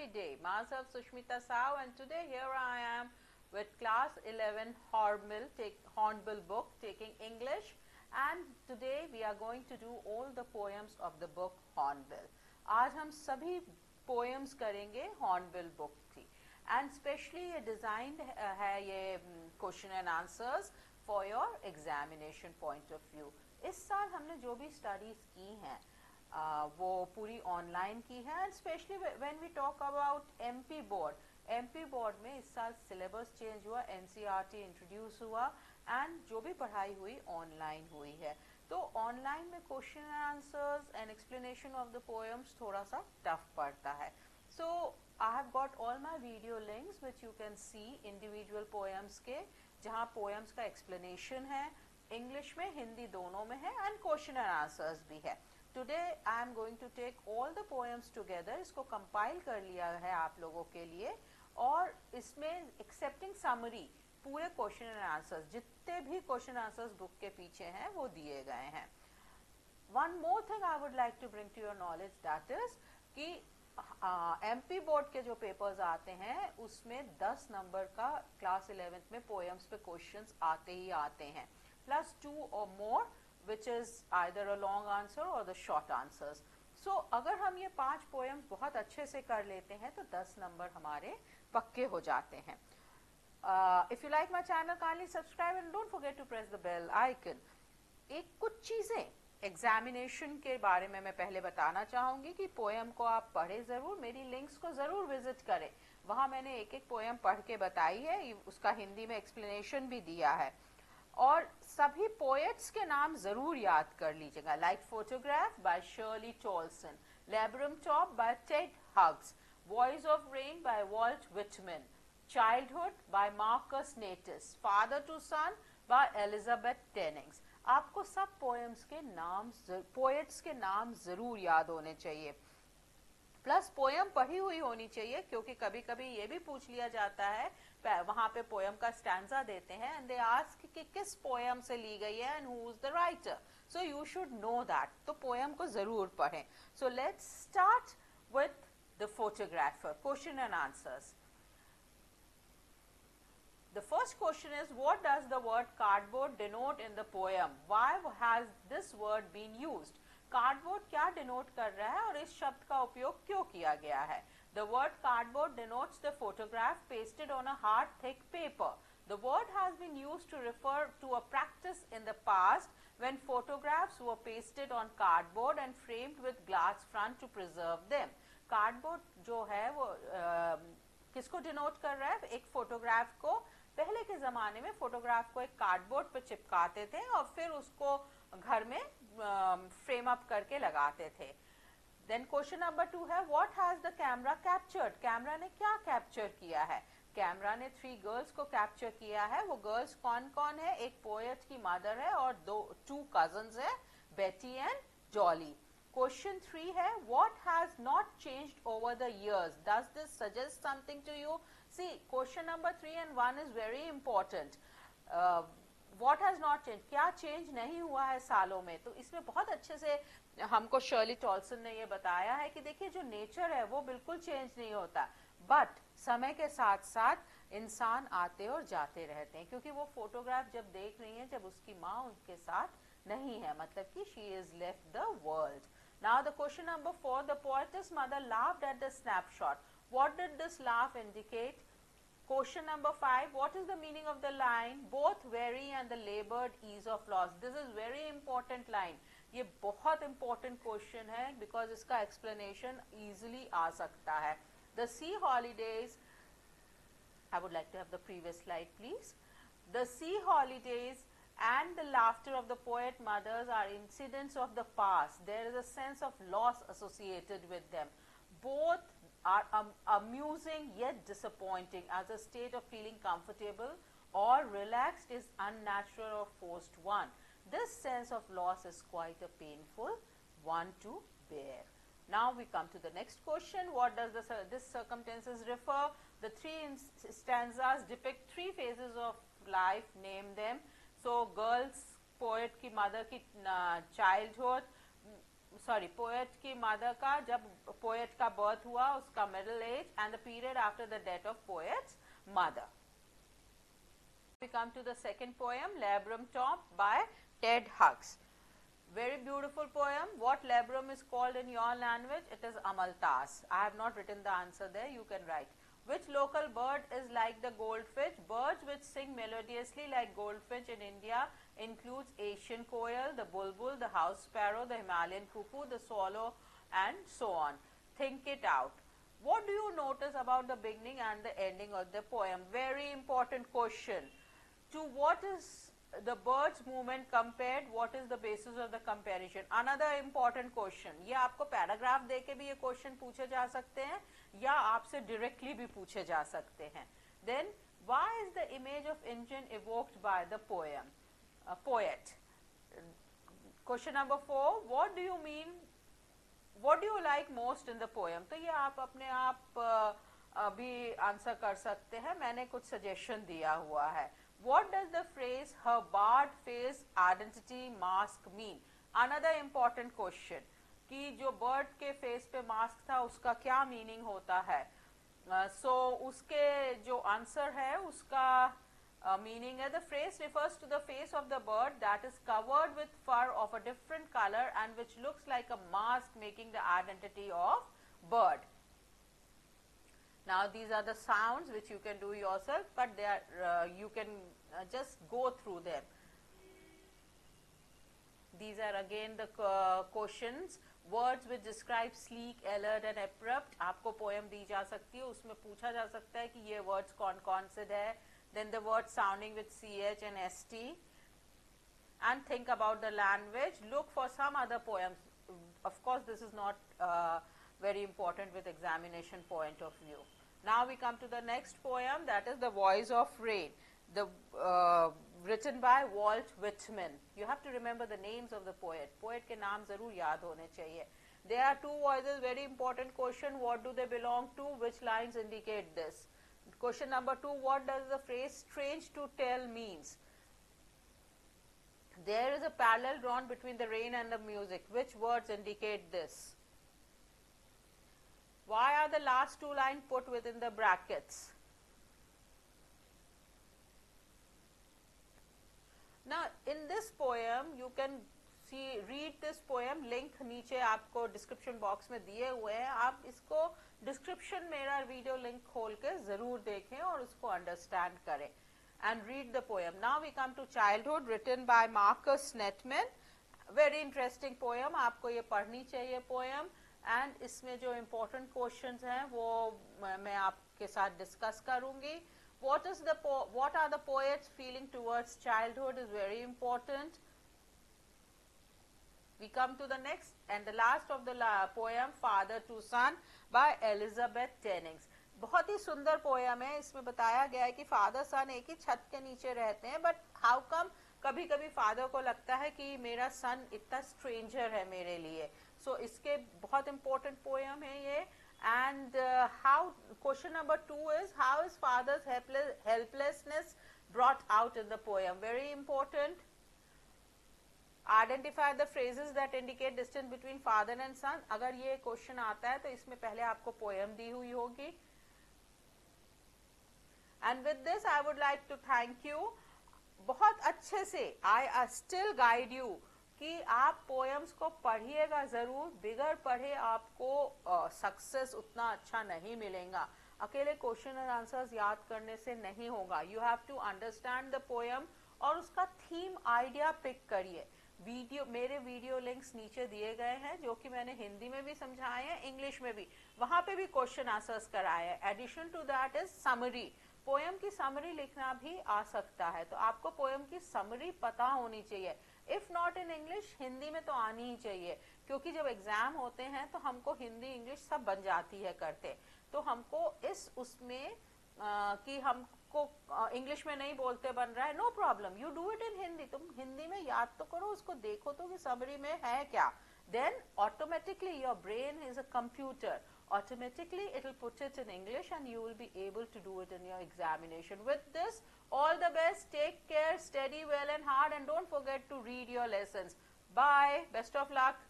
every day. Myself Sushmita Sao, and today here I am with class 11 Hornbill book taking English, and today we are going to do all the poems of the book Hornbill. आज हम सभी poems करेंगे Hornbill book की, and specially ये designed है ये question and answers for your examination point of view. इस साल हमने जो भी studies की हैं वो पूरी ऑनलाइन की है, and specially when we talk about MP board में इस साल सिलेबस चेंज हुआ, एनसीईआरटी इंट्रोड्यूस हुआ, एंड जो भी पढ़ाई हुई ऑनलाइन हुई है. तो ऑनलाइन में question and answers and explanation of the poems थोड़ा सा टफ पड़ता है. So I have got all my video links which you can see individual poems के, जहाँ पोएम्स का एक्सप्लेनेशन है, इंग्लिश में हिंदी दोनों में है, एंड क्वेश्चन एंड आंसर्स भी है. Today I am going to take all the poems together. इसको compile कर लिया है आप लोगों के लिए, और इसमें excepting summary पूरे question and answers, जितने भी question answers book के पीछे हैं वो दिए गए हैं. One more thing I would like to bring to your knowledge, that is कि MP बोर्ड के जो papers आते हैं उसमें 10 नंबर का class 11th में poems पे questions आते ही आते हैं, plus 2 or more which is either a long answer or the short answers. So अगर हम ये 5 poems बहुत अच्छे से कर लेते हैं तो 10 नंबर हमारे पक्के हो जाते हैं. If you like my channel, kindly subscribe and don't forget to press the bell icon. कुछ चीज़ें एग्जामिनेशन के बारे में मैं पहले बताना चाहूँगी कि पोएम को आप पढ़े ज़रूर, मेरी लिंक्स को ज़रूर विजिट करें. वहाँ मैंने एक पोएम पढ़ के बताई है, उसका हिंदी में एक्सप्लेनेशन भी दिया है. और सभी पोएट्स के नाम जरूर याद कर लीजिएगा, like photograph by Shirley Toulson, Laburnum top by Ted Hughes, voice of rain by Walt Whitman, childhood by Markus Natten, father to son by Elizabeth Jennings. आपको सब पोएम्स के नाम, पोएट्स के नाम जरूर याद होने चाहिए, प्लस पोएम पढ़ी हुई होनी चाहिए, क्योंकि कभी कभी ये भी पूछ लिया जाता है, वहां पे पोएम का स्टैंजा देते हैं एंड दे आस्क कि किस पोएम से ली गई है and who is the writer. So you should know that, तो पोएम को जरूर पढ़ें. So let's start with the photographer. Question and answers. The first question is, what does the word cardboard denote in the poem? Why has this word been used? Cardboard क्या denote कर रहा है और इस शब्द का उपयोग क्यों किया गया है? The word cardboard denotes the photograph pasted on a hard, thick paper. The word has been used to refer to a practice in the past when photographs were pasted on cardboard and framed with glass front to preserve them. Cardboard जो है वो किसको denote कर रहा है? एक photograph को, पहले के जमाने में फोटोग्राफ को एक कार्डबोर्ड पे चिपकाते थे और फिर उसको घर में फ्रेम अप करके लगाते थे. देन क्वेश्चन नंबर 2 है, what has the camera captured? Camera ने क्या कैप्चर किया है? कैमरा ने 3 गर्ल्स को कैप्चर किया है. वो गर्ल्स कौन कौन है? एक पोएट की मदर है और 2 कजन्स है, बेटी एंड जॉली. क्वेश्चन 3 है, what has not changed over the years? Does this suggest something to you? See, question number 3 and 1 is very important. What has not changed? क्या चेंज नहीं हुआ है सालों में? तो इसमें बहुत अच्छे से हमको शर्ली टॉल्सन ने ये बताया है कि देखिए, जो नेचर है वो बिल्कुल चेंज नहीं होता, बट समय के साथ साथ इंसान आते और जाते रहते हैं, क्योंकि वो फोटोग्राफ जब देख रही है जब उसकी माँ उनके साथ नहीं है, मतलब कि she is left the world. Now the question number 4, the poets mother laughed at the snapshot. What did this laugh indicate? Question number 5, what is the meaning of the line, both weary and the labored ease of loss? This is very important line. ये बहुत important question है because इसका explanation easily आ सकता है. The sea holidays, I would like to have the previous slide please. The sea holidays and the laughter of the poet mothers are incidents of the past. There is a sense of loss associated with them. Both are amusing yet disappointing, as a state of feeling comfortable or relaxed is unnatural or forced one. This sense of loss is quite a painful one to bear. Now we come to the next question. What does this circumstances refer? The 3 stanzas depict 3 phases of life. Name them. So girls, poet की mother की childhood, sorry poet की mother का, जब poet का birth हुआ उसका middle age, and the period after the death of poets mother. We come to the second poem, Labrum Top by Ted Hughes. Very beautiful poem. What labrum is called in your language? It is amaltas. I have not written the answer there. You can write. Which local bird is like the goldfinch? Birds which sing melodiously like goldfinch in India includes Asian koel, the bulbul, the house sparrow, the Himalayan cuckoo, the swallow, and so on. Think it out. What do you notice about the beginning and the ending of the poem? Very important question. To what is the bird's movement compared? What is the basis of the comparison? Another important question. ये आपको paragraph दे के भी ये question पूछे जा सकते हैं या आपसे डायरेक्टली भी पूछे जा सकते हैं. Then why is the image of engine evoked by the poet? Question number 4. What do you mean? What do you like most in the poem? तो ये आप अपने आप भी आंसर कर सकते हैं. मैंने कुछ सजेशन दिया हुआ है. What does the phrase her barred face identity mask mean? Another important question कि जो bird के face पे mask था उसका क्या meaning होता है. So उसके जो answer है उसका meaning है, the phrase refers to the face of the bird that is covered with fur of a different color and which looks like a mask making the identity of bird. Now these are the sounds which you can do yourself, but they are you can just go through them. These are again the questions. Words which describe sleek, alert and abrupt. आपको poem दी जा सकती है, उसमें पूछा जा सकता है कि ये words कौन कौन से है. Then the words sounding with ch and st. And think about the language. Look for some other poems. Of course, this is not very important with examination point of view. Now we come to the next poem, that is The Voice of Rain, written by Walt Whitman. You have to remember the names of the poet. Poet के नाम जरूर याद होने चाहिए. There are two voices, very important question. What do they belong to? Which lines indicate this? Question number 2, what does the phrase strange to tell means? There is a parallel drawn between the rain and the music. Which words indicate this? Why are the last two lines put within the brackets? Now in this poem you can read this poem. Link नीचे आपको description box में दिए हुए हैं. आप इसको description मेरा video link खोल के जरूर देखें और उसको understand करें and read the poem. Now we come to Childhood, written by Marcus Netman. Very interesting poem. आपको ये पढ़नी चाहिए poem. एंड इसमें जो इम्पोर्टेंट क्वेश्चंस हैं वो मैं आपके साथ डिस्कस करूंगी. what are the poets feeling towards childhood is very important. We come to the next and the last of the poem, Father to Son by Elizabeth Jennings. बहुत ही सुंदर पोएम है. इसमें बताया गया है कि फादर सन एक ही छत के नीचे रहते हैं, बट हाउ कम कभी कभी फादर को लगता है कि मेरा सन इतना स्ट्रेंजर है मेरे लिए. सो इसके बहुत इंपॉर्टेंट पोएम है ये. And how question number 2 is how is father's helplessness brought out in the poem. Very important. Identify the phrases that indicate distance between father and son. अगर ये क्वेश्चन आता है तो इसमें पहले आपको पोएम दी हुई होगी. And with this I would like to thank you. बहुत अच्छे से आई स्टिल गाइड यू कि आप पोएम्स को पढ़िएगा जरूर. बिगर पढ़े आपको सक्सेस उतना अच्छा नहीं मिलेगा. अकेले क्वेश्चन एंड आंसर्स याद करने से नहीं होगा. You have to understand the poem और उसका थीम आइडिया पिक करिए. मेरे वीडियो लिंक्स नीचे दिए गए हैं जो कि मैंने हिंदी में भी समझाए हैं, इंग्लिश में भी. वहां पे भी क्वेश्चन आंसर्स कराए हैं. Addition to that is summary. Poem की समरी लिखना भी आ सकता है, तो आपको पोएम की समरी पता होनी चाहिए. If not in English, Hindi में तो आनी ही चाहिए, क्योंकि जब एग्जाम होते हैं तो हमको हिंदी इंग्लिश सब बन जाती है करते. तो हमको उसमें कि हमको इंग्लिश में नहीं बोलते बन रहा है, no problem, you do it in Hindi. तुम हिंदी में याद तो करो, उसको देखो तो कि समरी में है क्या. Then automatically your brain is a computer. Automatically it will put it in English and you will be able to do it in your examination. With this, all the best, take care, study well and hard, and don't forget to read your lessons. Bye, best of luck.